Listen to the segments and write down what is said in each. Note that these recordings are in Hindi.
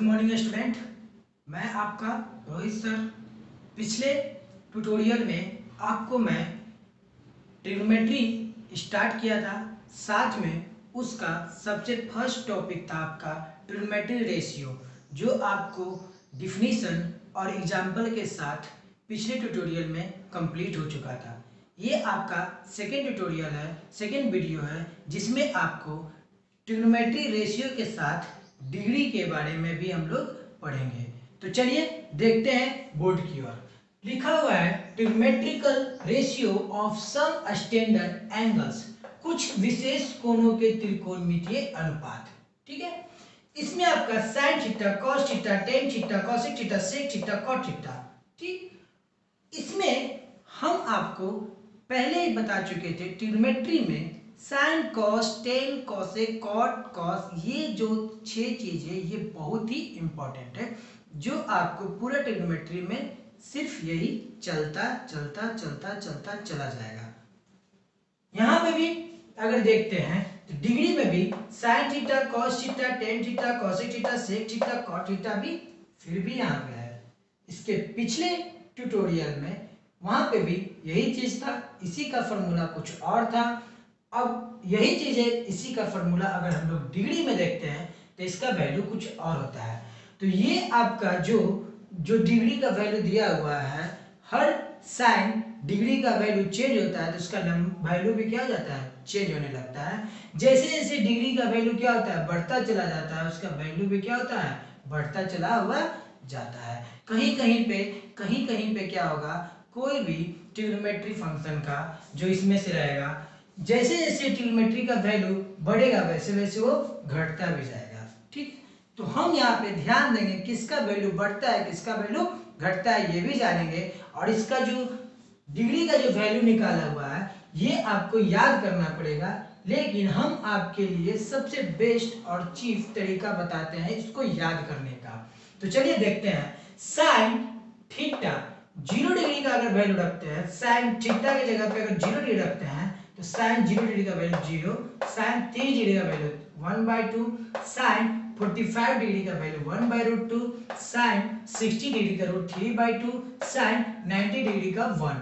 मॉर्निंग स्टूडेंट, मैं आपका रोहित सर। पिछले ट्यूटोरियल में आपको मैं ट्रिग्नोमेट्री स्टार्ट किया था, साथ में उसका सबसे फर्स्ट टॉपिक था आपका ट्रिग्नोमेट्री रेशियो, जो आपको डिफिनीशन और एग्जाम्पल के साथ पिछले ट्यूटोरियल में कंप्लीट हो चुका था। ये आपका सेकेंड ट्यूटोरियल है, सेकेंड वीडियो है, जिसमें आपको ट्रिग्नोमेट्री रेशियो के साथ डिग्री के बारे में भी हम लोग पढ़ेंगे। तो चलिए देखते हैं बोर्ड की ओर। लिखा हुआ है trigonometrical ratio of some standard angles, कुछ विशेष कोणों के त्रिकोणमितीय अनुपात। ठीक है, इसमें आपका sine theta, cos theta, tan theta, cosec theta, sec theta, cot theta. ठीक, इसमें हम आपको पहले ही बता चुके थे ट्रिग्नोमेट्री में sine, cos, tan, cosec, cot, cos, ये जो 6 चीजें ये बहुत ही इंपॉर्टेंट है, जो आपको पूरा ट्रिग्नोमेट्री में सिर्फ यही चलता चलता चलता चलता चला जाएगा। यहां पे भी अगर देखते हैं तो डिग्री में भी sine theta, cos theta, tan theta, cosec theta, sec theta, cot theta भी फिर भी यहाँ पे है। इसके पिछले ट्यूटोरियल में वहां पे भी यही चीज था, इसी का फॉर्मूला कुछ और था। अब यही चीज है, इसी का फॉर्मूला अगर हम लोग डिग्री में देखते हैं तो इसका वैल्यू कुछ और होता है। तो ये आपका जो डिग्री का वैल्यू दिया हुआ है, हर साइन डिग्री का वैल्यू चेंज होता है तो उसका वैल्यू भी क्या हो जाता है, चेंज होने लगता है। जैसे जैसे डिग्री का वैल्यू क्या होता है, बढ़ता चला जाता है, उसका वैल्यू भी क्या होता है, बढ़ता चला हुआ जाता है। कहीं कहीं पे क्या होगा, कोई भी ट्रिग्नोमेट्री फंक्शन का जो इसमें से रहेगा, जैसे जैसे ट्रिग्नोमेट्री का वैल्यू बढ़ेगा वैसे वैसे वो घटता भी जाएगा। ठीक, तो हम यहाँ पे ध्यान देंगे किसका वैल्यू बढ़ता है, किसका वैल्यू घटता है, ये भी जानेंगे। और इसका जो डिग्री का जो वैल्यू निकाला हुआ है ये आपको याद करना पड़ेगा, लेकिन हम आपके लिए सबसे बेस्ट और चीफ तरीका बताते हैं इसको याद करने का। तो चलिए देखते हैं। साइन थीटा 0 डिग्री का अगर वैल्यू रखते हैं, साइन थीटा की जगह पे अगर 0 डिग्री रखते हैं तो साइन 0 डिग्री का वैल्यू 0, साइन 30 डिग्री का वैल्यू 1/2, साइन 45 डिग्री का वैल्यू 1/√2, साइन 60 डिग्री का √3/2, साइन 90 डिग्री का 1।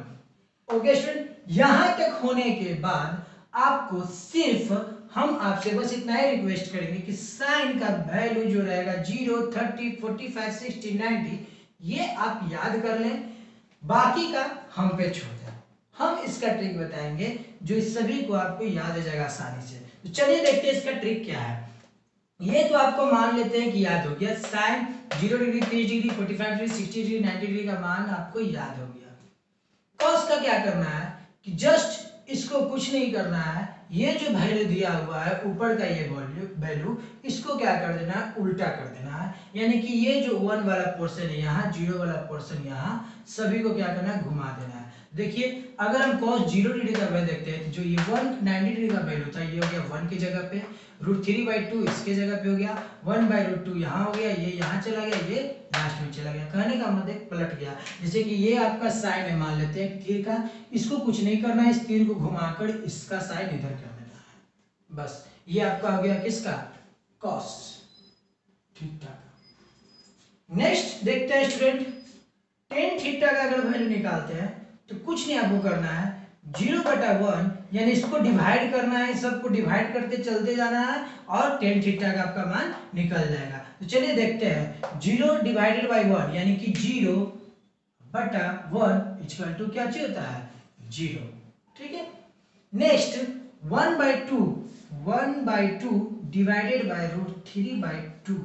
ओके स्टूडेंट, यहां तक होने के बाद आपको सिर्फ हम आपसे बस इतना ही रिक्वेस्ट करेंगे कि साइन का वैल्यू जो रहेगा 0, 30, 45, 60, 90 ये आप याद कर लें, बाकी का हम पे छोड़ दें। हम इसका ट्रिक बताएंगे जो इस सभी को आपको याद हो जाएगा आसानी से। तो चलिए देखते हैं इसका ट्रिक क्या है। ये तो आपको मान लेते हैं कि याद हो गया, sine 0 degree, 30 degree, 45 degree, 60 degree, 90 degree का मान आपको याद हो गया। कॉस का क्या करना है कि जस्ट इसको कुछ नहीं करना है, ये जो वैल्यू दिया हुआ है ऊपर का ये वैल्यू, इसको क्या कर देना है, उल्टा कर देना है। यानी कि ये जो 1 वाला पोर्शन है यहाँ, 0 वाला पोर्शन यहाँ, सभी को क्या करना है, घुमा देना है। देखिए अगर हम cos 0 डिग्री का वैल्यू देखते हैं तो जो ये 190 डिग्री का वैल्यू था ये हो गया 1 की जगह पे, √3/2 इसके जगह पे हो गया, 1/√2 यहाँ हो गया, ये यहाँ चला गया, ये लास्ट में चला गया। कहने का मतलब पलट गया। जैसे कि ये आपका साइन है, मान लेते हैं तीर का, इसको कुछ नहीं करना है, इस तीर को घुमाकर इसका साइन इधर कर देना है, बस। ये आपका हो गया किसका, cos थीटा। नेक्स्ट देखते हैं स्टूडेंट, टेन थीटा का अगर वैल्यू निकालते हैं तो कुछ नहीं आपको करना है, 0/1 यानी इसको डिवाइड करना है, सबको डिवाइड करते चलते जाना है और टेन थीटा का आपका मान निकल जाएगा। तो चलिए देखते हैं, 0 डिवाइडेड बाय 1 यानी कि 0/1 इक्वल टू क्या चीज होता है, 0। ठीक है, नेक्स्ट 1/2 डिवाइडेड बाय √3/2।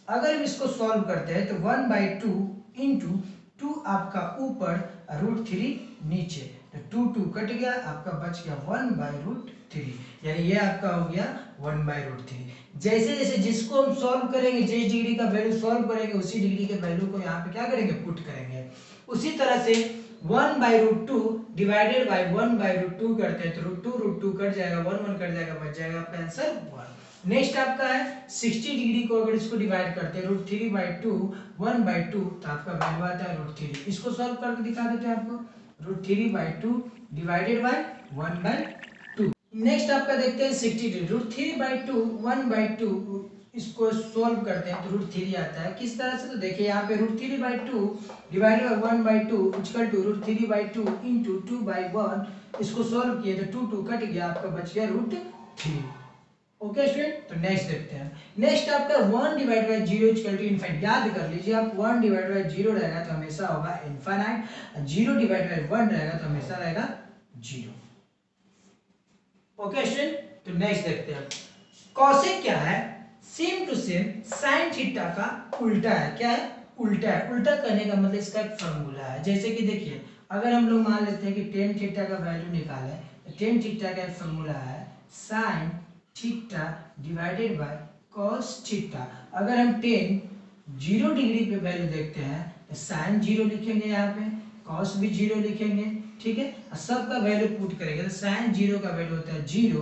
अगर हम इसको सॉल्व करते हैं तो 1/2 इंटू 2 आपका ऊपर √3 नीचे, तो 2 कट गया, आपका बच गया 1/√3, यानी ये आपका हो गया 1/√3। जैसे जैसे जिसको हम सॉल्व करेंगे, जिस डिग्री का वैल्यू सॉल्व करेंगे उसी डिग्री के वैल्यू को यहाँ पे क्या करेंगे, पुट करेंगे। उसी तरह से 1/√2 डिवाइडेड बाय 1/√2 करते हैं तो √2 कट जाएगा, 1 कट जाएगा, बच जाएगा आपका आंसर 1। नेक्स्ट आपका है 60 डिग्री को अगर इसको डिवाइड करते हैं √3/2 1/2 तो आपका वैल्यू आता है √3। इसको सॉल्व करके दिखा देते हैं आपको, √3/2 डिवाइडेड बाय 1/2। नेक्स्ट आपका देखते हैं 60 डिग्री, √3/2 1/2 इसको सोल्व करते हैं तो रूट थ्री आता है। किस तरह से, तो देखिए यहाँ पे root three by two divided by one by two equal to root three by two into two by one. इसको सोल्व किए तो टू टू कट गया, आपका बच गया रूट थ्री। ओके स्टूडेंट, तो नेक्स्ट देखते हैं। नेक्स्ट आपका one divide by zero equal to infinite. याद कर लीजिए आप, वन डिवाइड बाई जीरो रहेगा तो हमेशा होगा infinite, zero divide by one रहेगा तो हमेशा रहेगा जीरो। ओके स्टूडेंट, तो नेक्स्ट देखते हैं। कॉसेक क्या है, same to same sine theta का उल्टा है। क्या है, उल्टा है। उल्टा करने का मतलब इसका एक फॉर्मूला है। जैसे कि देखिए, अगर हम लोग मान लेते हैं कि टेन थीटा का वैल्यू निकाले तो टेन थीटा का एक फॉर्मूला है sine theta divided by cos theta. अगर हम टेन जीरो डिग्री पे वैल्यू देखते हैं तो साइन जीरो लिखेंगे, यहाँ पे कॉस भी जीरो लिखेंगे, ठीक है। सबका वैल्यू पुट करेंगे तो साइन जीरो का वैल्यू होता है जीरो,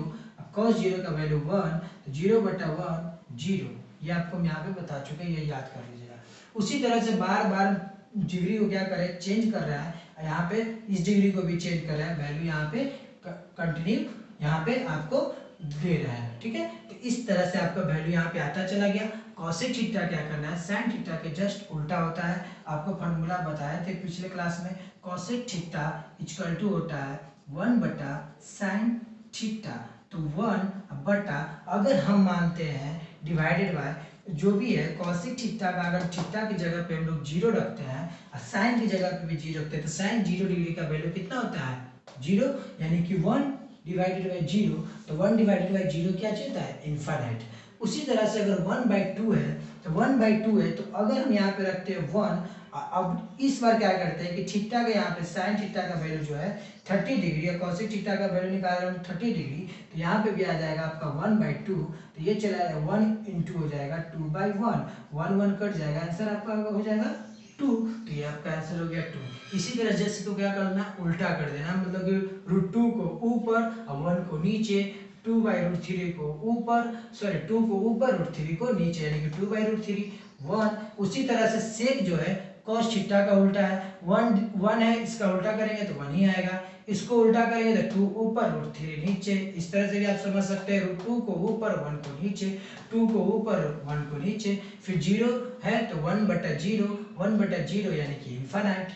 कॉस जीरो का वैल्यू वन, तो जीरो बटा वन जीरो। ये आपको हम यहाँ पे बता चुके हैं, ये याद कर लीजिएगा। उसी तरह से बार बार डिग्री को क्या करें, चेंज कर रहा है। यहाँ पे इस डिग्री को भी चेंज कर रहा है, वैल्यू यहाँ पे कंटिन्यू यहाँ पे आपको दे रहा है, ठीक है। तो इस तरह से आपका वैल्यू यहाँ पे आता चला गया। कॉसेक थीटा क्या करना है, साइन थीटा के जस्ट उल्टा होता है। आपको फॉर्मूला बताए थे पिछले क्लास में, कॉसेक थीटा इक्वल टू होता है वन बटा साइन थीटा। तो वन बटा, अगर हम मानते हैं डिवाइडेड बाय जो भी है कॉसेक थीटा का, अगर थीटा की जगह पे हम लोग जीरो रखते हैं और साइन की जगह पे भी जीरो रखते हैं तो साइन जीरो डिग्री का वैल्यू कितना होता है, जीरो। यानी कि वन डिवाइडेड बाई जीरो, तो वन डिवाइडेड बाई जीरो क्या होता है, इनफाइनाइट। उसी तरह से अगर वन बाई टू है तो वन बाई टू है, तो अगर हम यहाँ पे रखते हैं वन, अब इस बार क्या करते हैं कि थीटा का यहाँ पे साइन थीटा का वैल्यू जो है 30 डिग्री और कॉसेक थीटा का वैल्यू निकाल रहे हैं 30 डिग्री, तो यहाँ पे भी आ जाएगा आपका वन बाई टू। तो ये चला जाएगा वन इंटू हो जाएगा to by one, one one cut जाएगा, आंसर आपका हो जाएगा टू। तो ये आपका आंसर हो गया टू। इसी तरह जैसे को क्या करना, उल्टा कर देना, मतलब कि रूट टू को ऊपर और वन को नीचे, टू बाई रूट थ्री को ऊपर, सॉरी टू को ऊपर रूट थ्री को नीचे, यानी कि two by root three one. उसी तरह से सेक जो है कॉस थीटा का उल्टा है, वन है, इसका उल्टा करेंगे तो वन ही आएगा, इसको उल्टा करेंगे तो टू ऊपर रूट थ्री नीचे। इस तरह से भी आप समझ सकते हैं, रूट टू को ऊपर वन को नीचे, टू को ऊपर वन को नीचे, फिर जीरो है तो वन बटा जीरो, वन बटा जीरो यानी कि इनफाइनाइट,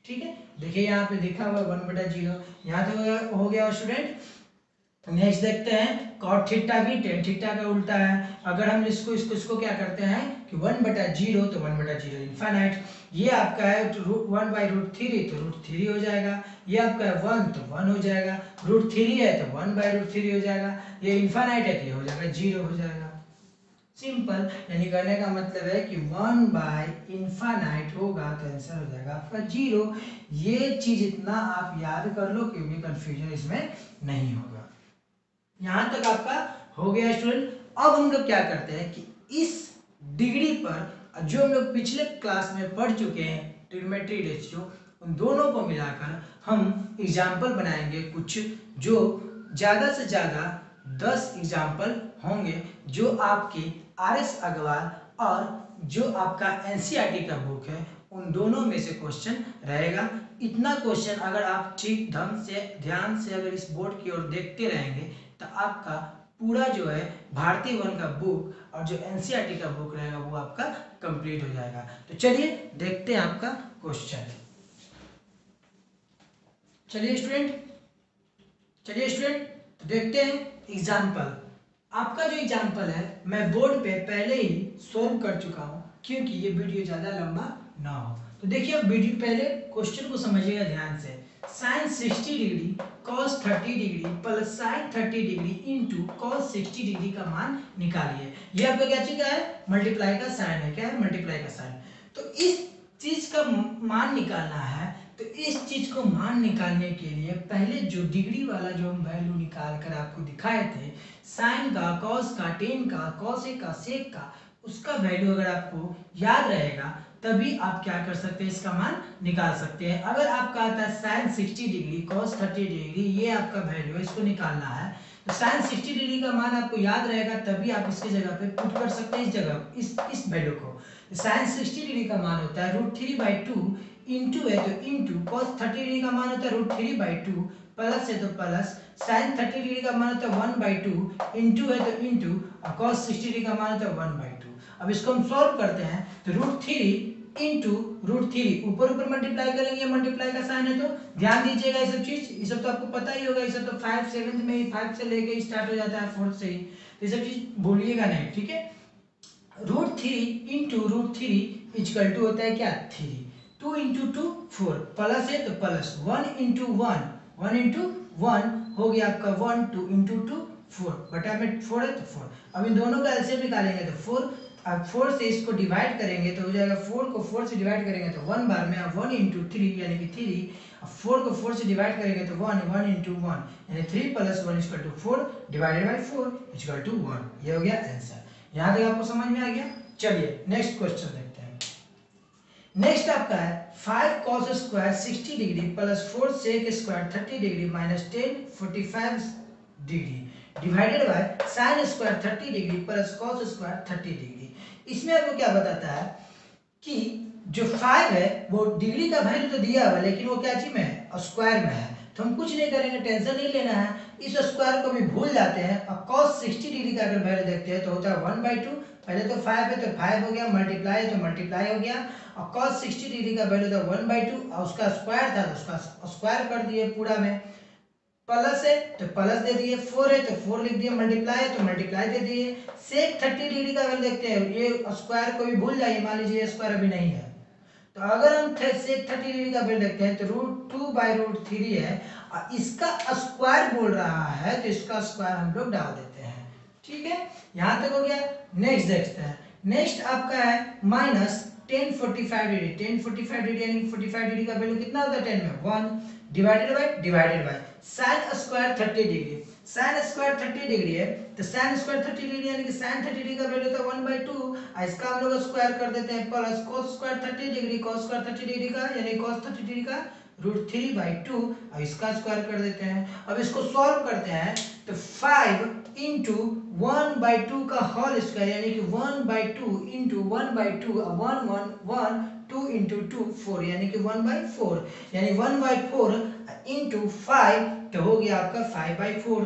ठीक है। देखिए यहाँ पे लिखा हुआ वन बटा जीरो, यहाँ तो हो गया स्टूडेंट। नेक्स्ट देखते हैं, कॉट थीटा भी टेन थीटा का उल्टा है। अगर हम इसको क्या करते हैं कि वन बटा जीरो, तो वन बटा जीरो इनफाइनाइट। ये आपका है वन बाई रूट थ्री, तो रूट थ्री हो जाएगा। ये आपका है वन, तो वन हो जाएगा। रूट थ्री है तो वन बाई रूट थ्री हो जाएगा। ये इनफाइनाइट है तो ये हो जाएगा जीरो हो जाएगा। सिंपल, यानी कहने का मतलब है कि वन बाई इनफाइनाइट होगा तो आंसर हो जाएगा आपका जीरो। ये चीज इतना आप याद कर लो क्योंकि कंफ्यूजन इसमें नहीं होगा। यहां तक आपका हो गया स्टूडेंट। अब हम लोग क्या करते हैं कि इस डिग्री पर जो हम लोग पिछले क्लास में पढ़ चुके हैं ट्रिग्नोमेट्री रेशियो, उन दोनों को मिलाकर हम एग्जाम्पल बनाएंगे कुछ, जो ज़्यादा से ज़्यादा 10 एग्जाम्पल होंगे जो आपके RS अग्रवाल और जो आपका NCERT का बुक है उन दोनों में से क्वेश्चन रहेगा। इतना क्वेश्चन अगर आप ठीक ढंग से ध्यान से अगर इस बोर्ड की ओर देखते रहेंगे तो आपका पूरा जो है भारतीय वन का बुक और जो NCERT का बुक रहेगा वो आपका कंप्लीट हो जाएगा। तो चलिए देखते हैं आपका क्वेश्चन। चलिए स्टूडेंट तो देखते हैं एग्जाम्पल। आपका जो एग्जाम्पल है मैं बोर्ड पे पहले ही सोल्व कर चुका हूँ क्योंकि ये वीडियो ज़्यादा लंबा ना हो। तो देखिए अब वीडियो पहले क्वेश्चन को समझिएगा ध्यान से। Sine 60 degree cos 30 degree plus sine 30 degree into cos 60 degree का मान निकालिए। ये आपका क्या चीज है, मल्टीप्लाई का साइन है। क्या है, मल्टीप्लाई का साइन। तो इस चीज का मान निकालना है। तो इस चीज को मान निकालने के लिए पहले जो डिग्री वाला जो हम वैल्यू निकाल कर आपको दिखाए थे, साइन का, कॉस का, टेन का, कॉसेक का, सेक का, उसका वैल्यू अगर आपको याद रहेगा तभी आप क्या कर सकते हैं, इसका मान निकाल सकते हैं। अगर आपका आता है साइन 60 डिग्री कॉस 30 डिग्री, ये आपका वैल्यू है, इसको निकालना है। तो साइन 60 डिग्री का मान आपको याद रहेगा तभी आप इसकी जगह पे पुट कर सकते हैं, इस जगह इस वैल्यू को। साइन 60 डिग्री का मान होता है root three by two, into है तो इंटू, कॉस 30 डिग्री का मान होता है root three by two plus है तो प्लस, साइन 30 डिग्री का मान होता है 1/2, इंटू है तो इंटू, और कॉस 60 डिग्री का मान होता है 1/2। अब इसको हम सॉल्व करते हैं तो √3 इंटू √3 ऊपर ऊपर मल्टीप्लाई करेंगे, मल्टीप्लाई का साइन है तो ध्यान दीजिएगा ये सब चीज, ये सब तो आपको पता ही होगा, ये सब तो 5 7th में ही 5 से लेके ही स्टार्ट हो जाता है, 4th से ही, तो ये सब चीज भूलिएगा नहीं, ठीक है। √3 इंटू √3 इक्वल टू होता है क्या 3, 2 इंटू 2 4, प्लस है तो प्लस, 1 इंटू 1 1 इंटू 1 हो गया आपका 1, 2 इंटू 2 4, बटा में 4 है तो 4। अब इन दोनों का एलसीएम निकालेंगे तो 4, अब 4 से इसको डिवाइड करेंगे तो हो जाएगा, 4 को 4 से डिवाइड करेंगे तो 1 बार में, अब 1 इंटू 3 यानी कि 3, अब 4 को 4 से डिवाइड करेंगे तो 1 1 इंटू 1 यानी 3 plus 1 equal to 4 divided by 4 equal to 1। ये हो गया आंसर। यहाँ तक आपको समझ में आ गया। चलिए नेक्स्ट क्वेश्चन देखते हैं। नेक्स्ट आपका है 5 cos square 60 degree plus 4 sec square 30 degree minus 10 45 degree divided bye sin square 30 degree plus cos square 30 degree. इसमें आपको क्या बताता है कि जो 5 है वो डिग्री का वैल्यू तो दिया हुआ है, लेकिन वो क्या चीज में है, स्क्वायर में है, तो हम कुछ नहीं करेंगे, टेंशन नहीं लेना है, इस स्क्वायर को भी भूल जाते हैं। और cos 60 डिग्री का अगर वैल्यू देखते हैं तो होता है 1/2, पहले तो 5 है तो 5 हो गया, मल्टीप्लाई है तो मल्टीप्लाई हो गया, और cos 60 डिग्री का वैल्यू था 1/2 और उसका स्क्वायर था तो उसका स्क्वायर कर दिए पूरा में, प्लस है तो प्लस दे दिए, 4 है तो 4 लिख दिए, मल्टीप्लाई है तो मल्टीप्लाई दे दिए। सेक 30 डिग्री का वैल्यू देखते हैं, ये स्क्वायर को भी भूल जाइए, मान लीजिए स्क्वायर अभी नहीं है, तो अगर हम सेक 30 डिग्री का वैल्यू देखते हैं तो √2/√3 है, और इसका स्क्वायर बोल रहा है तो इसका स्क्वायर हम लोग डाल देते हैं, ठीक है। यहाँ तक हो गया। नेक्स्ट देखते हैं। नेक्स्ट आपका है माइनस 10 45 डिग्री, 10 45 डिग्री यानी 45 डिग्री का वैल्यू कितना होता है 10 में 1, divided by sin square 30 degree, sin square 30 degree है तो sin स्क्वायर 30 डिग्री यानी कि sin 30 डिग्री का वैल्यू था 1/2, इसका हम लोग स्क्वायर कर देते हैं, plus cos square 30 degree, cos square 30 degree का यानी cos 30 डिग्री का √3/2 और इसका स्क्वायर कर देते हैं। अब इसको सॉल्व करते हैं तो 5 इंटू 1/2 का होल स्क्वायर यानी कि 1/2 इंटू 1/2 1 1 1 2 इंटू 2 4 यानी कि 1/4 यानी 1/4 इंटू 5 तो हो गया आपका 5/4,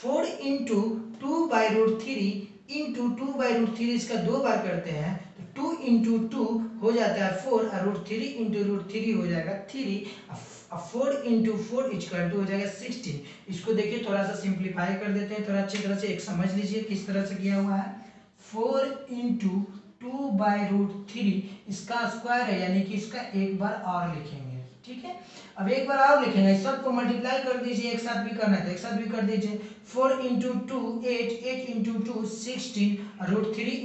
4 इंटू 2/√3 इंटू 2/√3 इसका 2 बार करते हैं तो 2 इंटू 2 हो जाता है 4 और √3 इंटू √3 हो जाएगा 3, अब 4 इंटू 4 इक्वल टू हो जाएगा 16। इसको देखिए थोड़ा सा सिंप्लीफाई कर देते हैं, थोड़ा अच्छी तरह से एक समझ लीजिए किस तरह से किया हुआ है। 4 इंटू 2/√3 इसका स्क्वायर है यानी कि इसका एक बार और लिखेंगे, ठीक है। अब एक बार और लिखेंगे, सबको मल्टीप्लाई कर दीजिए, एक साथ भी करना है तो एक साथ भी कर दीजिए। 4 इंटू 2 8, 8 इंटू 2 16, √3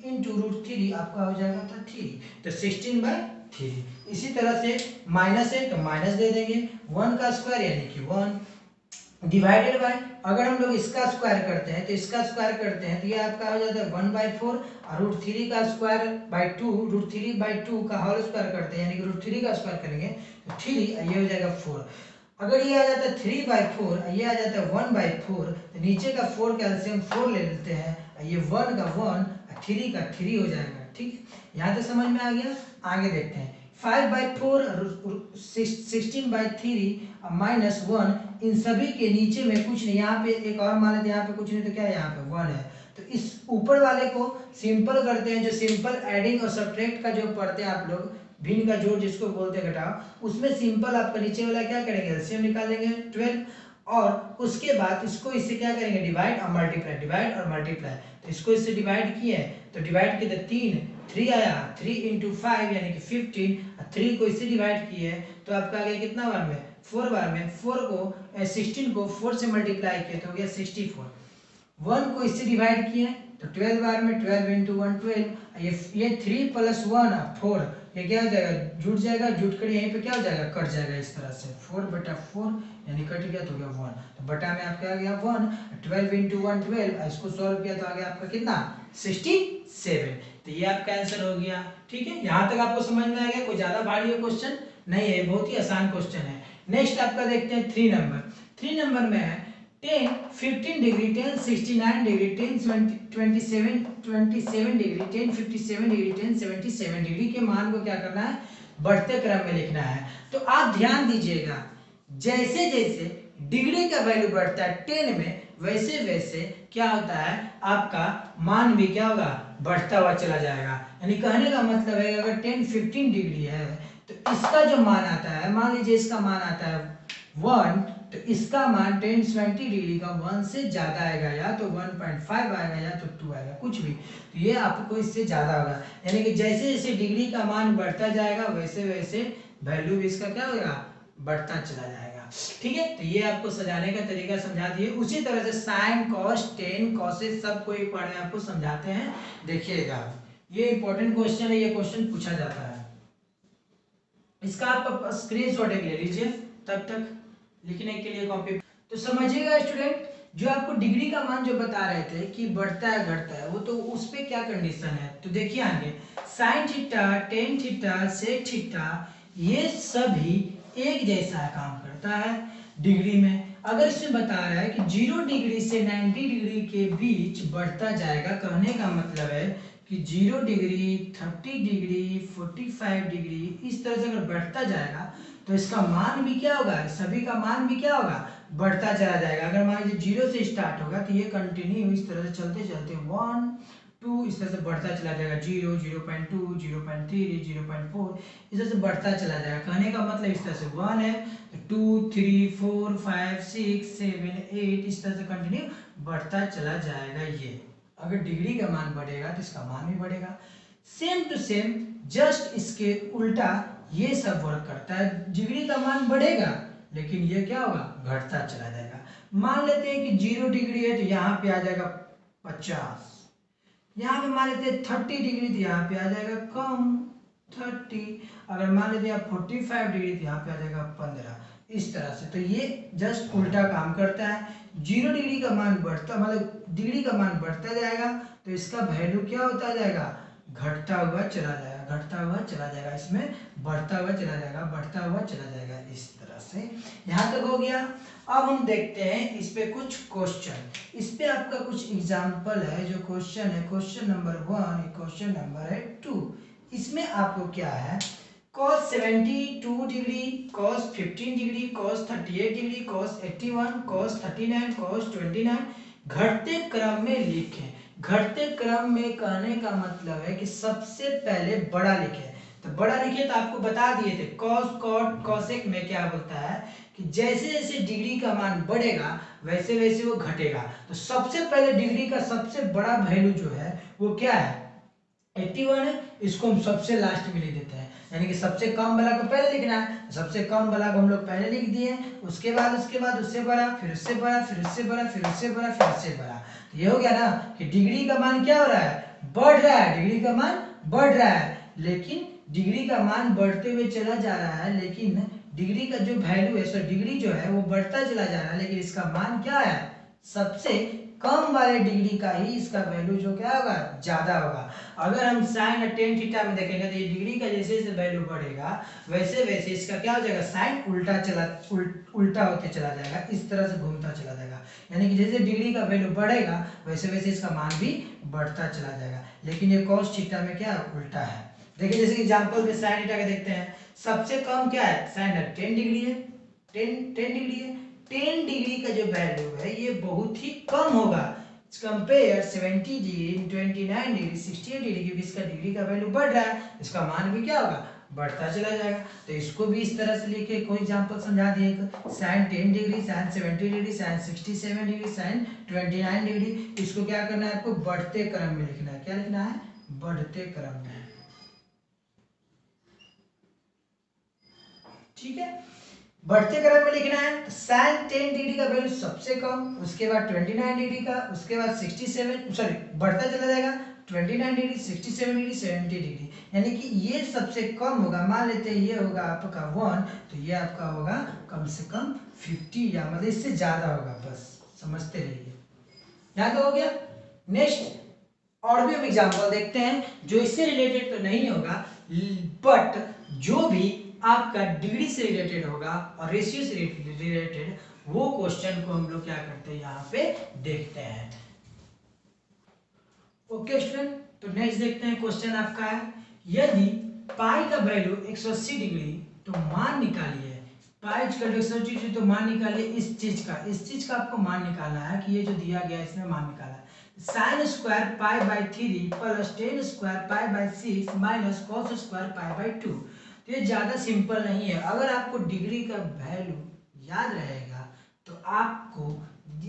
इंटू √3 आपका हो जाएगा था 3, तो 16/3। इसी तरह से माइनस है तो माइनस दे देंगे, 1 का स्क्वायर यानी कि 1 डिवाइडेड बाय, अगर हम लोग इसका स्क्वायर करते हैं तो इसका स्क्वायर करते हैं तो ये आपका हो जाता है 1/4 और √3 का स्क्वायर बाय 2, √3/2 का होल स्क्वायर करते हैं यानी कि √3 का स्क्वायर करेंगे तो 3, ये हो जाएगा 4। अगर ये आ जाता है 3/4, ये आ जाता है 1/4, तो नीचे का 4 का एलसीएम 4 ले लेते हैं, ये 1 का 1 3 का 3 हो जाएगा, ठीक। यहाँ तक समझ में आ गया। आगे देखते हैं 5/4 16/3 माइनस 1, इन सभी के नीचे में कुछ नहीं, यहाँ पे एक और मान लेते हैं, यहाँ पे कुछ नहीं तो क्या है यहाँ पे 1 है, तो इस ऊपर वाले को सिंपल करते हैं, जो सिंपल एडिंग और सब्ट्रैक्ट का जो पढ़ते हैं आप लोग, भिन्न का जोड़ जिसको बोलते हैं घटाव, उसमें सिंपल आपका नीचे वाला क्या करेंगे एलसीएम निकालेंगे 12, और उसके बाद इसको इससे क्या करेंगे डिवाइड और मल्टीप्लाई, डिवाइड और मल्टीप्लाई, तो इसको इससे डिवाइड किए तो डिवाइड किए तो 3 आया, 3 इंटू 5 यानी कि 15, 3 को इससे डिवाइड किए तो आपका आ गया कितना बार में 4 बार में, 4 को 16 को 4 से मल्टीप्लाई किए तो हो गया 64, 1 को इससे डिवाइड किए तो 12 बार में, 12 इंटू 1 12, ये 3 प्लस 1 4, ये क्या हो जाएगा जुट जाएगा, जुट कर यहीं पे क्या हो जाएगा कट जाएगा इस तरह से, 4/4 यानी कट गया तो हो गया 1, तो बटा में आपका आ गया 1, 12 इंटू 1 12, इसको सॉल्व किया तो आ गया आपका कितना 67, तो ये आपका आंसर हो गया, ठीक है। यहाँ तक आपको समझ में आ गया, कोई ज्यादा भारी क्वेश्चन नहीं है, बहुत ही आसान क्वेश्चन है। नेक्स्ट आपका देखते हैं 3 नंबर। 3 नंबर में है 10 15 degree, 10 69 degree, 10 27 degree, 10 57 degree, 10 77 degree के मान को क्या करना है बढ़ते क्रम में लिखना है। तो आप ध्यान दीजिएगा, जैसे जैसे डिग्री का वैल्यू बढ़ता है 10 में, वैसे वैसे क्या होता है, आपका मान भी क्या होगा, बढ़ता हुआ चला जाएगा। यानी कहने का मतलब है अगर 10-15 डिग्री है तो इसका जो मान आता है, मान लीजिए इसका मान आता है 1, तो इसका मान 10-20 डिग्री का 1 से ज्यादा आएगा, या तो 1.5 आएगा या तो 2 आएगा, कुछ भी, तो ये आपको इससे ज्यादा होगा। यानी कि जैसे जैसे डिग्री का मान बढ़ता जाएगा वैसे वैसे वैल्यू भी इसका क्या होगा, बढ़ता चला जाएगा। ठीक है, तो ये आपको सजाने का तरीका समझा दिए। उसी तरह से साइन, कॉस, टेन, कॉसेस सबको एक बार में आपको समझाते हैं, देखिएगा। ये इंपॉर्टेंट क्वेश्चन है, ये क्वेश्चन पूछा जाता है। इसका आप स्क्रीनशॉट एक ले लीजिए, तब तक लिखने के लिए कॉपी। तो समझिएगा स्टूडेंट, जो आपको डिग्री का मान जो बता रहे थे कि बढ़ता है घटता है, वो तो उस पे क्या कंडीशन है, तो देखिए आगे, sine theta, tan theta, sec theta, ये सभी एक जैसा काम करता है डिग्री में। अगर इसमें बता रहा है कि 0 डिग्री से 90 डिग्री के बीच बढ़ता जाएगा, कहने का मतलब है कि 0 डिग्री, 30 डिग्री, 45 डिग्री, इस तरह से अगर बढ़ता जाएगा तो इसका मान भी क्या होगा, सभी का मान भी क्या होगा, बढ़ता चला जाएगा। अगर मान लीजिए 0 से स्टार्ट होगा तो ये कंटिन्यू इस तरह से चलते चलते 1, 2 इस तरह से बढ़ता चला जाएगा, 0, 0.2, 0.3, 0.4 इस तरह से बढ़ता चला जाएगा। कहने का मतलब इस तरह से 1 है, 2, 3, 4, 5, 6, 7, 8 इस तरह से कंटिन्यू बढ़ता चला जाएगा। ये अगर डिग्री का मान बढ़ेगा तो इसका मान भी बढ़ेगा। सेम टू सेम, जस्ट इसके उल्टा ये सब वर्क करता है। डिग्री का मान बढ़ेगा लेकिन ये क्या होगा, घटता चला जाएगा। मान लेते हैं कि 0 डिग्री है तो यहाँ पे आ जाएगा 50, यहाँ पे मान लेते हैं 30 डिग्री तो यहाँ पे आ जाएगा कम 30, अगर मान लेते हैं 45 डिग्री तो यहाँ पे आ जाएगा 15, इस तरह से। तो ये जस्ट उल्टा काम करता है। 0 डिग्री का मान बढ़ता, मतलब डिग्री का मान बढ़ता जाएगा तो इसका वैल्यू क्या होता जाएगा, घटता हुआ चला जाएगा, घटता हुआ चला जाएगा, इसमें बढ़ता हुआ चला जाएगा, बढ़ता हुआ चला जाएगा, इस तरह से। यहाँ तक हो गया। अब हम देखते हैं इस पे कुछ क्वेश्चन। इस पे आपका कुछ एग्जाम्पल है, जो क्वेश्चन है, क्वेश्चन नंबर 1, क्वेश्चन नंबर है 2। इसमें आपको क्या है, cos 72 degree, cos 15 degree, cos 38 degree, cos 81, cos 39, cos 29 घटते क्रम में लिखें। घटते क्रम में कहने का मतलब है कि सबसे पहले बड़ा लिखें। तो बड़ा लिखे तो आपको बता दिए थे cos, cot, cosec में क्या बोलता है कि जैसे जैसे डिग्री का मान बढ़ेगा वैसे वैसे वो घटेगा। तो सबसे पहले डिग्री का सबसे बड़ा वैल्यू जो है वो क्या है, 81 है, इसको हम सबसे लास्ट में लिख देते हैं। यानी कि सबसे कम वाला को पहले लिखना है, सबसे कम वाला को हम लोग पहले लिख दिए, उसके बाद उससे बड़ा, फिर उससे बड़ा, फिर उससे बड़ा, फिर उससे बड़ा, फिर उससे बड़ा। तो ये हो गया ना कि डिग्री का मान क्या हो रहा है, बढ़ रहा है, डिग्री का मान बढ़ रहा है, लेकिन डिग्री का मान बढ़ते हुए चला जा रहा है, लेकिन डिग्री का जो वैल्यू है, सो डिग्री जो है वो बढ़ता चला जा रहा है, लेकिन इसका मान क्या है, सबसे कम वाले डिग्री का ही इसका वैल्यू जो क्या होगा, ज्यादा होगा। अगर हम साइन और टेन थीटा में देखेंगे तो ये डिग्री का जैसे जैसे वैल्यू बढ़ेगा वैसे वैसे इसका क्या हो जाएगा, साइन उल्टा होते चला जाएगा, इस तरह से घूमता चला जाएगा। यानी कि जैसे डिग्री का वैल्यू बढ़ेगा वैसे वैसे इसका मान भी बढ़ता चला जाएगा। लेकिन ये कॉस थीटा में क्या उल्टा है। देखिए जैसे एग्जांपल में साइन थीटा का देखते हैं, सबसे कम क्या है, साइन 10 डिग्री है, 10 डिग्री है। 10 डिग्री का जो वैल्यू है ये बहुत ही कम होगा कंपेयर 70 डिग्री, 29 डिग्री, 68 डिग्री, क्योंकि इसका डिग्री का वैल्यू बढ़ रहा है, इसका मान भी क्या होगा, बढ़ता चला जाएगा। तो इसको भी इस तरह से लिखे, कोई एग्जांपल समझा दिए, sine 10 degree, sine 70 degree, sine 67 degree, sine 29 degree. इसको क्या करना है, आपको बढ़ते क्रम में लिखना है। क्या लिखना है, बढ़ते क्रम में। ठीक है, बढ़ते क्रम में लिखना है। तो साइन 10 डिग्री का वैल्यू सबसे कम, उसके बाद 29 डिग्री का, उसके बाद 67, सॉरी बढ़ता चला जाएगा 29 डिग्री, 67 डिग्री, 70 डिग्री, यानी कि ये सबसे कम होगा। मान लेते हैं ये होगा आपका 1, तो ये आपका होगा कम से कम 50, या मतलब इससे ज्यादा होगा, बस समझते रहिए। यहाँ तो हो गया। नेक्स्ट और भी हम एग्जाम्पल देखते हैं जो इससे रिलेटेड तो नहीं होगा, बट जो भी आपका डिग्री से रिलेटेड होगा और रेशियो से रिलेटेड, वो क्वेश्चन को हम लोग क्या करते हैं, यहाँ पे देखते हैं। ओके स्टूडेंट, तो नेक्स्ट देखते हैं क्वेश्चन आपका है, यदि पाई का वैल्यू 180 डिग्री तो मान निकालिए पाई इक्वल टू 180 तो मान निकालिए इस चीज का आपको मान निकालना है कि ये जो दिया गया है इसमें मान निकालना है। Sine square pi by 3 plus ten square pi by 6 minus cos square pi by 2। तो ये ज़्यादा सिंपल नहीं है। अगर आपको डिग्री का वैल्यू याद रहेगा तो आपको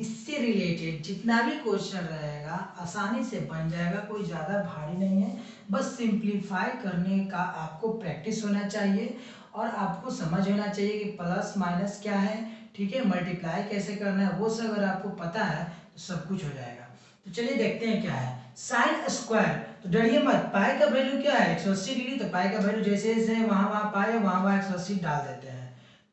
इससे रिलेटेड जितना भी क्वेश्चन रहेगा आसानी से बन जाएगा, कोई ज़्यादा भारी नहीं है। बस सिंप्लीफाई करने का आपको प्रैक्टिस होना चाहिए और आपको समझ होना चाहिए कि प्लस माइनस क्या है, ठीक है, मल्टीप्लाई कैसे करना है, वो सब अगर आपको पता है तो सब कुछ हो जाएगा। तो चलिए देखते हैं क्या है साइन स्क्वायर। तो डरिए मत, पाई का वैल्यू क्या है 180 डिग्री, तो पाई का वैल्यू जैसे जैसे वहाँ पाई है वहाँ 180 डाल देते हैं।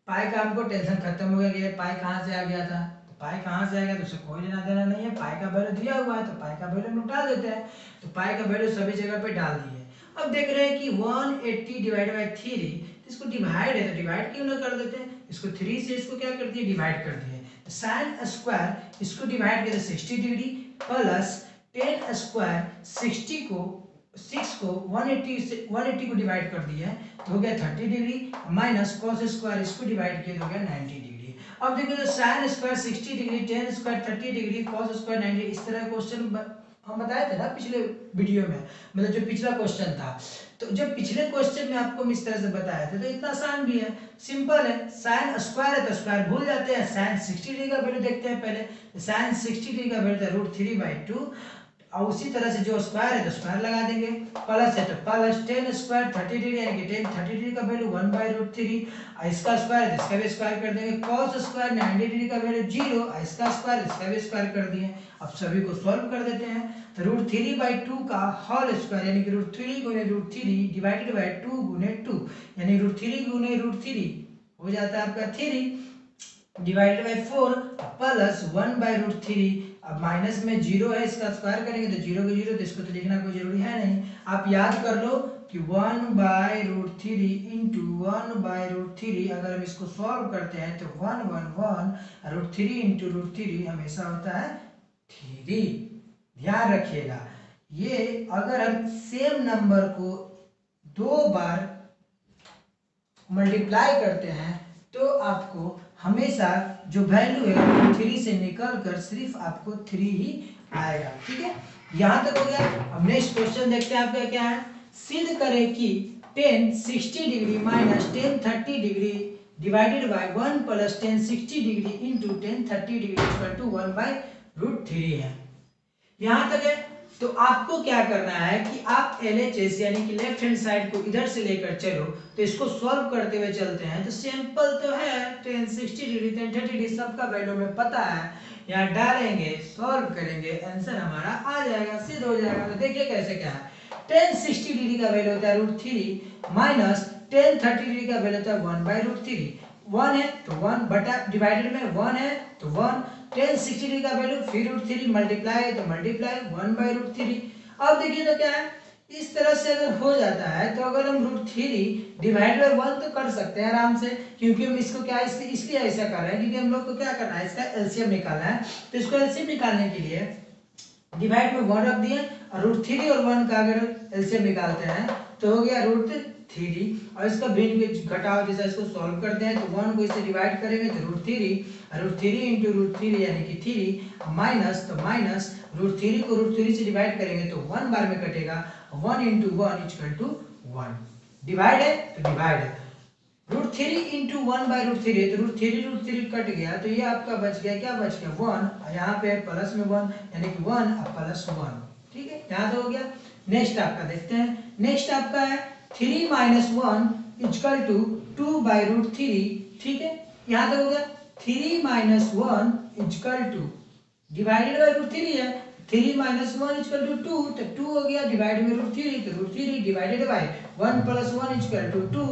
पाई का हमको टेंशन खत्म हो गया, पाई कहाँ से आ गया था, तो पाई कहाँ से आएगा तो उसे कोई लेना देना नहीं है। पाई का वैल्यू दिया हुआ है तो पाई का वैल्यू हम लोग डाल देते हैं। तो पाई का वैल्यू सभी जगह पे डाल दिए। अब देख रहे हैं कि 180 डिवाइड बाई 3, इसको डिवाइड है तो डिवाइड क्यों ना कर देते हैं, इसको 3 से इसको क्या कर दिए डिवाइड कर दिए। साइन स्क्वायर इसको डिवाइड करें 60 डिग्री प्लस टेन स्क्वायर 60 को 6 को 180 को डिवाइड कर दिया है तो हो गया 30 डिग्री माइनस कॉस स्क्वायर इसको डिवाइड किया तो हो गया 90 डिग्री। अब देखिए तो sine square 60 degree ten square 30 degree cos square 90, इस तरह क्वेश्चन हम बताए थे ना पिछले वीडियो में, मतलब जो पिछला क्वेश्चन था। तो जब पिछले क्वेश्चन में आपको इस तरह से बताया था तो इतना आसान भी है, सिंपल है। साइन स्क्वायर है तो स्क्वायर भूल जाते हैं। साइन 60 डिग्री का वैल्यू देखते हैं पहले। साइन 60 डिग्री का वैल्यू था √3/2 और उसी तरह से जो स्क्वायर है तो स्क्वायर लगा देंगे। प्लस है तो प्लस टेन स्क्वायर 30 डिग्री यानी कि टेन 30 डिग्री का वैल्यू 1/√3, इसका स्क्वायर है इसका भी स्क्वायर कर देंगे। कॉस स्क्वायर 90 डिग्री का वैल्यू 0, इसका स्क्वायर इसका भी स्क्वायर कर दिए। अब सभी को सॉल्व कर देते हैं तो √3/2 का होल स्क्वायर यानी कि √3 गुने √3 डिवाइडेड बाय 2 गुने 2 यानी √3 गुने √3 हो जाता है आपका 3 डिवाइडेड बाय 4 प्लस 1/√3। अब माइनस में 0 है, इसका स्क्वायर करेंगे तो 0 को 0, तो इसको तो लिखना कोई जरूरी है नहीं। आप याद कर लो कि 1/√3 इंटू 1/√3 अगर हम इसको सॉल्व करते हैं तो 1 √3 इंटू √3 हमेशा होता है 3। ध्यान रखिएगा, ये अगर हम सेम नंबर को 2 बार मल्टीप्लाई करते हैं तो आपको हमेशा जो वैल्यू है वो 3 से निकल कर सिर्फ आपको 3 ही आएगा, ठीक है। यहां तक हो गया। अब नेक्स्ट क्वेश्चन देखते हैं आपका क्या है। सिद्ध करें कि tan 60 degree minus tan 30 degree divided by 1 plus tan 60 degree into tan 30 degree equal to 1/√3 है। यहां तक है। तो आपको क्या करना है कि आप LHS यानी कि लेफ्ट हैंड साइड को इधर से लेकर चलो, तो इसको सॉल्व करते हुए चलते हैं। तो सिंपल तो है, tan 60 डिग्री tan 30 डिग्री सबका वैल्यू में पता है, यहाँ डालेंगे सॉल्व करेंगे आंसर हमारा आ जाएगा, सिद्ध हो जाएगा। तो देखिए कैसे क्या है। tan 60 डिग्री का वैल्यू होता है √3 माइनस tan 30 डिग्री का वैल्यू होता है 1/√3। 1 है तो 1 बटा डिवाइडेड में 1 है तो 1, tan 60 डिग्री का वैल्यू फिर √3 मल्टीप्लाई है तो मल्टीप्लाई 1/√3। अब देखिए तो क्या है, इस तरह से अगर हो जाता है तो अगर हम √3 डिवाइड बाय 1 तो कर सकते हैं आराम से, क्योंकि हम इसको क्या इसलिए ऐसा कर रहे हैं क्योंकि हम लोग को क्या करना है, इसका एलसीएम निकालना है। तो इसको एलसीएम निकालने के लिए डिवाइड में 1 रख दिए और √3 और 1 का अगर एलसीएम निकालते हैं तो हो गया √3 और इसका भिन्न घटाव जैसा इसको सॉल्व करते हैं तो 1 को इससे डिवाइड करेंगे तो √3 इंटू √3 यानी कि 3 माइनस तो माइनस √3 को √3 से डिवाइड करेंगे तो 1 बार में कटेगा, 1 इंटू 1 इक्वल टू 1। डिवाइड है तो डिवाइड है, √3 इंटू 1/√3 है तो √3 कट गया तो ये आपका बच गया, क्या बच गया 1, यहाँ पे प्लस में 1 यानी कि 1 प्लस 1, ठीक है, यहाँ तो हो गया। नेक्स्ट आपका देखते हैं। नेक्स्ट आपका है 3 माइनस 1 इक्वल टू 2/√3, ठीक है, यहाँ तक हो गया। 3 minus 1 equal two divided by √3 है, 3 माइनस 1 इक्वल टू 2 तो 2 हो गया डिवाइड में √3 तो √3 divided by 1 plus 1 equal to 2,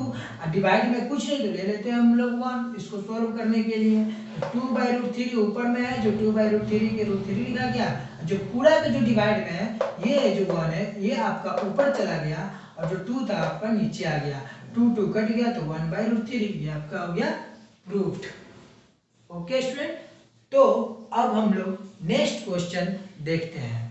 divide में कुछ नहीं तो ले लेते हैं हम लोग 1 इसको सॉल्व करने के लिए। तो 2/√3 ऊपर में है जो 2/√3 के √3 लिखा गया, जो पूरा का जो डिवाइड में है ये जो 1 है ये आपका ऊपर चला गया और जो 2 था आपका नीचे आ गया, 2 कट गया तो 1/√3 ये आपका हो गया प्रूव्ड। ओके स्टूडेंट, तो अब हम लोग नेक्स्ट क्वेश्चन देखते हैं।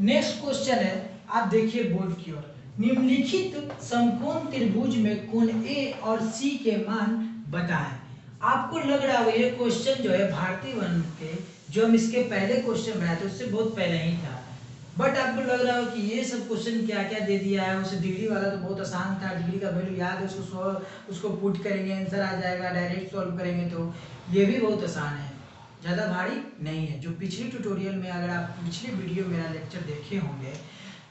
नेक्स्ट क्वेश्चन है, आप देखिए बोर्ड की ओर, निम्नलिखित समकोण त्रिभुज में कोण ए और सी के मान बताएं। आपको लग रहा है ये क्वेश्चन जो है भारतीय वन के, जो हम इसके पहले क्वेश्चन बनाए थे उससे बहुत पहले ही था, बट आपको लग रहा हो कि ये सब क्वेश्चन क्या क्या दे दिया है। उसे डिग्री वाला तो बहुत आसान था, डिग्री का वैल्यू याद है, उसको पुट करेंगे आंसर आ जाएगा, डायरेक्ट सॉल्व करेंगे, तो ये भी बहुत आसान है, ज़्यादा भारी नहीं है। जो पिछले ट्यूटोरियल में, अगर आप पिछले वीडियो मेरा लेक्चर देखे होंगे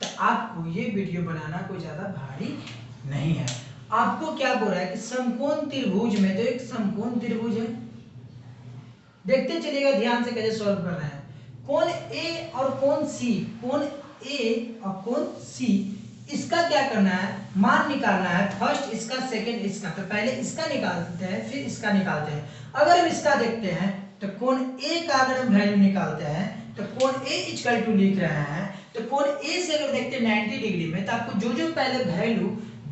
तो आपको ये वीडियो बनाना कोई ज़्यादा भारी नहीं है। आपको क्या बोल रहा है कि समकोण त्रिभुज में, तो एक समकोण त्रिभुज है, देखते चलिएगा ध्यान से कैसे सॉल्व कर रहे हैं। कोण ए और कोण सी, कोण ए और कोण सी, इसका क्या करना है, मान निकालना है। फर्स्ट इसका, सेकंड इसका, तो पहले इसका निकालते हैं फिर इसका निकालते हैं। अगर हम इसका देखते हैं तो कोण ए का अगर हम वैल्यू निकालते हैं तो कोण ए इक्वल टू लिख रहे हैं, तो कोण ए से अगर देखते हैं 90 डिग्री में, तो आपको जो जो पहले वैल्यू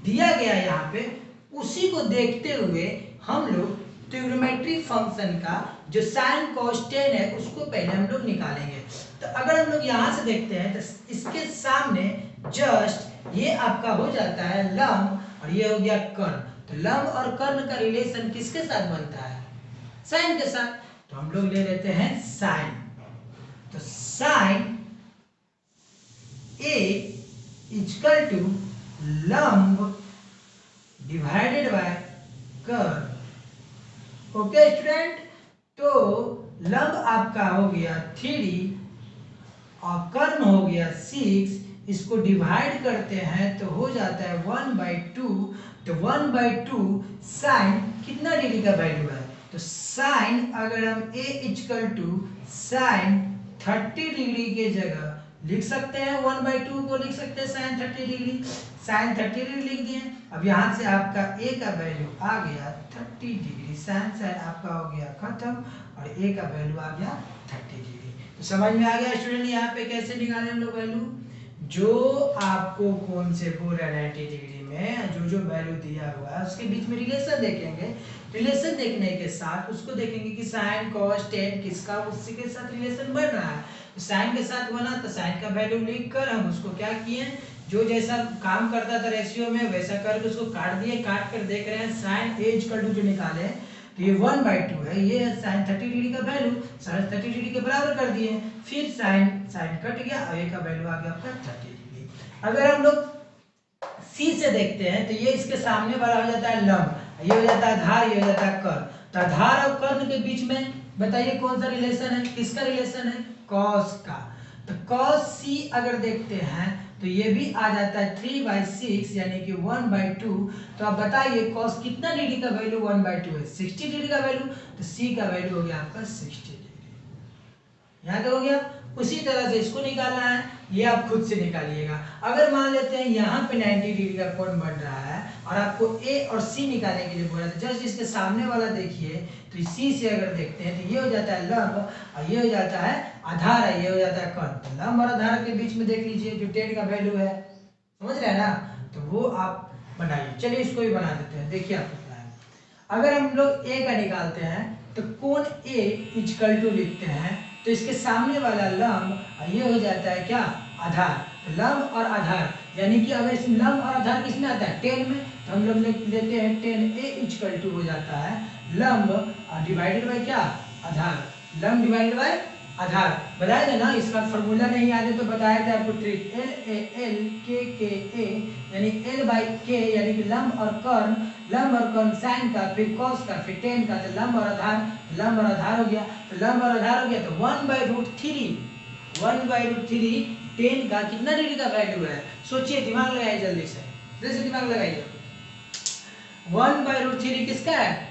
दिया गया है यहाँ पे, उसी को देखते हुए हम लोग ट्रिग्नोमेट्री फंक्शन का जो sin cos tan है उसको पहले हम लोग निकालेंगे। तो अगर हम लोग यहाँ से देखते हैं तो इसके सामने जस्ट ये आपका हो जाता है लंब और ये हो गया कर्ण। तो लंब और कर्ण का रिलेशन किसके साथ बनता है, sin के साथ। तो हम लोग ले लेते हैं sin, तो sin A इक्वल टू लंब डिवाइडेड बाय कर्ण। ओके स्टूडेंट, तो लंब आपका हो गया 3 और कर्ण हो गया 6, इसको डिवाइड करते हैं तो हो जाता है 1/2। तो 1/2 साइन कितना डिग्री का वैल्यू है, तो साइन अगर हम a equal to sine 30 degree के जगह लिख सकते हैं, 1/2 को लिख सकते हैं साइन 30 डिग्री, साइन 30 डिग्री लिख दिए। अब यहाँ से आपका a का वैल्यू आ गया 30 डिग्री, साइन साइन आपका हो गया खत्म और a का वैल्यू आ गया 30 डिग्री। तो समझ में आ गया स्टूडेंट यहाँ पे कैसे निकाले हम लोग वैल्यू। जो आपको कौन से बोल रहा है 90 डिग्री में जो जो वैल्यू दिया हुआ है उसके बीच में रिलेशन देखेंगे, रिलेशन देखने के साथ उसको देखेंगे कि साइन कॉस टेन किसका उसी के साथ रिलेशन बढ़ रहा है। तो साइन के साथ बना तो साइन का वैल्यू लिख कर हम उसको क्या किए, जो जैसा काम करता था रेशियो में वैसा करके उसको काट दिए। काट कर देख रहे हैं साइन ए इक्वल टू जो निकाले तो ये 1/2 है, ये साइन 30 डिग्री का वैल्यू साइन 30 डिग्री के बराबर कर दिए। फिर साइन कट गया और ए का वैल्यू आ गया आपका 30 डिग्री। अगर हम लोग सी से देखते हैं तो ये इसके सामने वाला हो जाता है लंब, ये हो जाता है आधार, ये हो जाता है कर्ण। तो आधार और कर्ण के बीच में बताइए कौन सा रिलेशन है, किसका रिलेशन है, कॉस का। तो कॉस सी अगर देखते हैं तो ये भी आ जाता है 3/6 यानी कि 1/2। तो आप बताइए कॉस कितना डिग्री का वैल्यू 1/2 है, 60 डिग्री का वैल्यू। तो सी का वैल्यू हो गया आपका 60 डिग्री। यहाँ तक हो गया। उसी तरह से इसको निकालना है, ये आप खुद से निकालिएगा। अगर मान लेते हैं यहाँ पे 90 डिग्री का कोण बन रहा है और आपको ए और सी निकालने के लिए बोला था, जस्ट इसके सामने वाला देखिए तो सी से अगर देखते हैं तो ये हो जाता है लंब और ये हो जाता है आधार है, ये हो जाता है कर्ण। तो लंब और आधार के बीच में देख लीजिए जो टेन का वैल्यू है, समझ रहे हैं ना, तो वो आप बनाइए। चलिए इसको भी बना देते हैं, देखिए आप कितना है। अगर हम लोग ए का निकालते हैं तो कोण ए इक्वल टू लिखते हैं तो इसके सामने वाला लंब और ये हो जाता है क्या, आधार। तो लंब और आधार यानी कि अगर इस लंब और आधार किसमें आता है, 10 में, तो हम लोग लेते हैं 10 ए इक्वल टू हो जाता है लंब और डिवाइडेड बाय क्या, आधार। लंब डिवाइडेड बाय आधार बताया था ना, इसका फॉर्मूला नहीं याद है तो बताया था आपको ट्रिक, एल ए एल के ए यानी एल बाई के यानी कि लंब और कर्ण, लंब और कर्ण साइन का फिर कॉस का फिर टेन का, तो लंब और आधार, लंब और आधार हो गया। तो लंब और आधार हो गया तो 1/√3 टेन का कितना डिग्री का वैल्यू है, सोचिए, दिमाग लगाइए जल्दी से, जैसे दिमाग लगाइए। 1/√3 किसका है,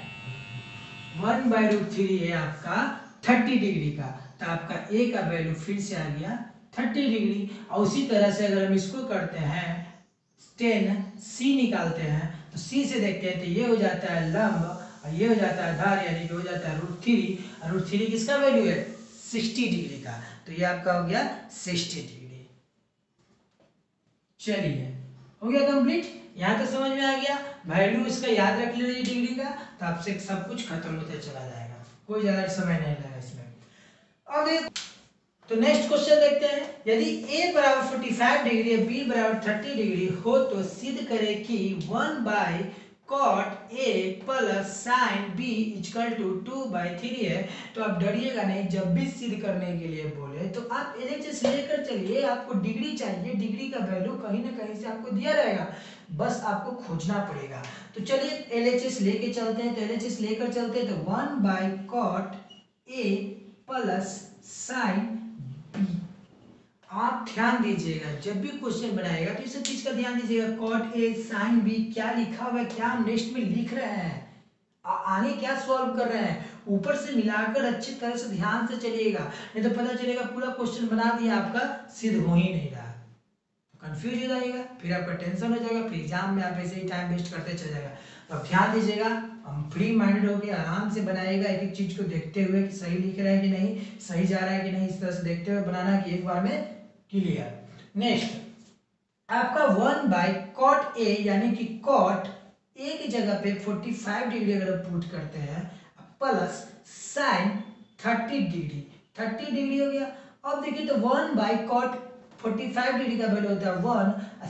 1/√3 है आपका 30 डिग्री का। तो आपका ए का वैल्यू फिर से आ गया 30 डिग्री। और उसी तरह से अगर हम इसको करते हैं 10 सी निकालते हैं तो सी से देखते हैं तो ये हो जाता है लंब और ये हो जाता है आधार यानी कि हो जाता है √3 और √3 किसका वैल्यू है 60 डिग्री का। तो ये आपका हो गया 60 डिग्री। चलिए हो गया कंप्लीट, यहाँ तक समझ में आ गया। वैल्यू इसका याद रख लीजिए डिग्री का, तो आपसे सब कुछ खत्म होते चला जाएगा, कोई ज्यादा समय नहीं लगेगा इसमें। अब तो नेक्स्ट क्वेश्चन देखते हैं, यदि a बराबर 45 डिग्री और b बराबर 30 डिग्री हो तो सिद्ध करें कि 1/cot a plus sin b equal to 2/3 है। तो आप डरिएगा नहीं, जब भी सिद्ध करने के लिए बोले तो आप LHS लेकर चलिए। आपको डिग्री चाहिए, डिग्री का वैल्यू कहीं ना कहीं से आपको दिया रहेगा, बस आपको खोजना पड़ेगा। तो चलिए LHS लेके चलते हैं। तो LHS लेकर चलते हैं, तो 1/cot a plus sin b। आप ध्यान दीजिएगा, जब भी क्वेश्चन बनाएगा तो इस चीज का ध्यान दीजिएगा, cot a sin b क्या लिखा हुआ है, क्या हम नेक्स्ट में लिख रहे हैं, आगे क्या सॉल्व कर रहे हैं, ऊपर से मिलाकर अच्छी तरह से ध्यान से चलिएगा, नहीं तो पता चलेगा पूरा क्वेश्चन बना दिया आपका, सिद्ध हो ही नहीं रहा, कंफ्यूज हो जाएगा, फिर आपका टेंशन हो जाएगा, फिर एग्जाम में आप ऐसे ही टाइम वेस्ट करते चले जाएगा। तो आप ध्यान दीजिएगा, हम फ्री माइंडेड होकर आराम से बनाएगा, एक एक चीज को देखते हुए कि सही लिख रहा है कि नहीं, सही जा रहा है कि नहीं, इस तरह से देखते हुए बनाना कि एक बार में क्लियर। नेक्स्ट आपका 1/cot a यानी कि cot a की जगह पे 45 डिग्री अगर पुट करते हैं प्लस sin 30 डिग्री, 30 डिग्री हो गया। अब देखिए तो 1/cot 45 डिग्री का वैल्यू होता है 1 और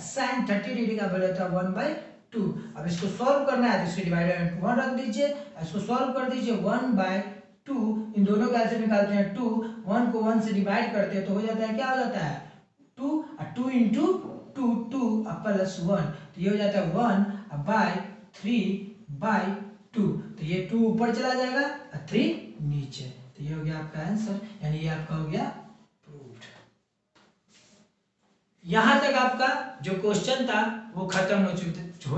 sin 30 डिग्री का वैल्यू होता है 1/2। अब इसको सॉल्व करना है तो इसके डिवाइडर में 1 रख दीजिए, इसको सॉल्व कर दीजिए 1/2, इन दोनों का ऐसे निकालते हैं 2, 1 को 1 से डिवाइड करते हैं तो हो जाता है, क्या हो जाता है 2 और 2 इंटू 2 2 प्लस 1, तो ये हो जाता है 1/3/2। तो ये 2 ऊपर चला जाएगा और 3 नीचे, तो ये हो गया आपका आंसर, यानी ये आपका हो गया प्रूव्ड। यहां तक आपका जो क्वेश्चन था वो खत्म हो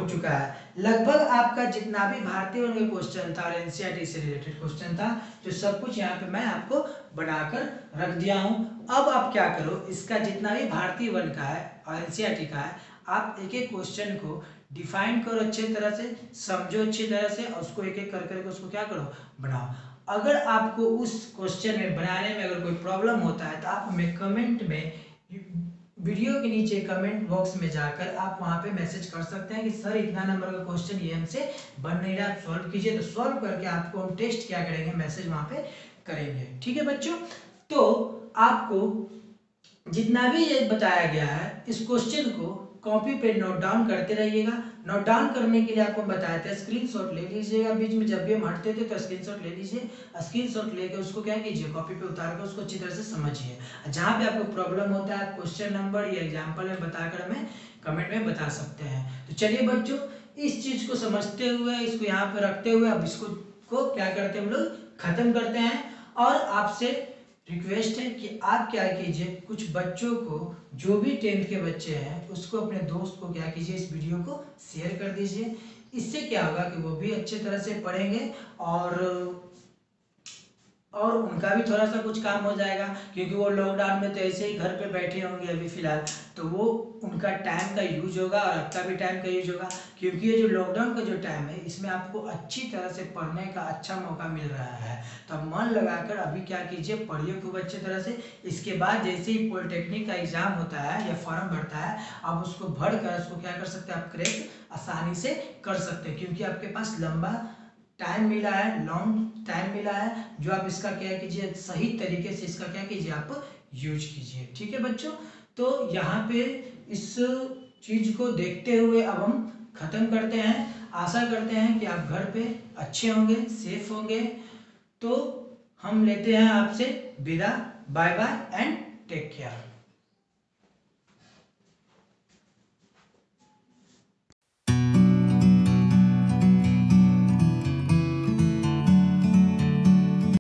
चुका है। लगभग आपका जितना भी भारतीय वन का क्वेश्चन था और एनसीईआरटी से रिलेटेड क्वेश्चन था, जो सब कुछ यहाँ पे मैं आपको बनाकर रख दिया हूँ। अब आप क्या करो, इसका जितना भी भारतीय वन का है और एनसीईआरटी का है, आप एक एक क्वेश्चन को डिफाइन करो अच्छी तरह से, समझो अच्छी तरह से, और उसको एक एक कर करके उसको क्या करो, बनाओ। अगर आपको उस क्वेश्चन में बनाने में अगर कोई प्रॉब्लम होता है तो आप हमें कमेंट में, वीडियो के नीचे कमेंट बॉक्स में जाकर आप वहां पे मैसेज कर सकते हैं कि सर इतना नंबर का क्वेश्चन ये हमसे बन नहीं रहा, आप सॉल्व कीजिए। तो सॉल्व करके आपको हम टेस्ट क्या करेंगे, मैसेज वहां पे करेंगे, ठीक है बच्चों। तो आपको जितना भी ये बताया गया है, इस क्वेश्चन को कॉपी पे नोट डाउन करते रहिएगा। नोट डाउन करने के लिए आपको बताया था स्क्रीनशॉट ले लीजिएगा, बीच में जब भी हम हटते थे तो स्क्रीनशॉट ले लीजिए, स्क्रीनशॉट लेके उसको क्या कीजिए, कॉपी पे उतार कर उसको अच्छी तरह से समझिए। जहाँ पे आपको प्रॉब्लम होता है क्वेश्चन नंबर या एग्जाम्पल में बताकर हमें कमेंट में बता सकते हैं। तो चलिए बच्चों, इस चीज को समझते हुए, इसको यहाँ पे रखते हुए अब इसको क्या करते हैं, हम लोग खत्म करते हैं। और आपसे रिक्वेस्ट है कि आप क्या कीजिए, कुछ बच्चों को, जो भी 10th के बच्चे हैं उसको, अपने दोस्त को क्या कीजिए, इस वीडियो को शेयर कर दीजिए। इससे क्या होगा कि वो भी अच्छे तरह से पढ़ेंगे और उनका भी थोड़ा सा कुछ काम हो जाएगा, क्योंकि वो लॉकडाउन में तो ऐसे ही घर पे बैठे होंगे अभी फिलहाल, तो वो उनका टाइम का यूज होगा और आपका भी टाइम का यूज होगा। क्योंकि ये जो लॉकडाउन का जो टाइम है, इसमें आपको अच्छी तरह से पढ़ने का अच्छा मौका मिल रहा है। तो आप मन लगाकर अभी क्या कीजिए, पढ़िए खूब अच्छी तरह से। इसके बाद जैसे ही पॉलिटेक्निक का एग्जाम होता है या फॉर्म भरता है, आप उसको भर कर उसको क्या कर सकते हैं, आप क्रैक आसानी से कर सकते हैं, क्योंकि आपके पास लंबा टाइम मिला है, लॉन्ग टाइम मिला है, जो आप इसका क्या कीजिए, सही तरीके से इसका क्या कीजिए, आप यूज कीजिए, ठीक है बच्चों। तो यहाँ पे इस चीज को देखते हुए अब हम खत्म करते हैं। आशा करते हैं कि आप घर पे अच्छे होंगे, सेफ होंगे। तो हम लेते हैं आपसे विदा, bye bye and take care.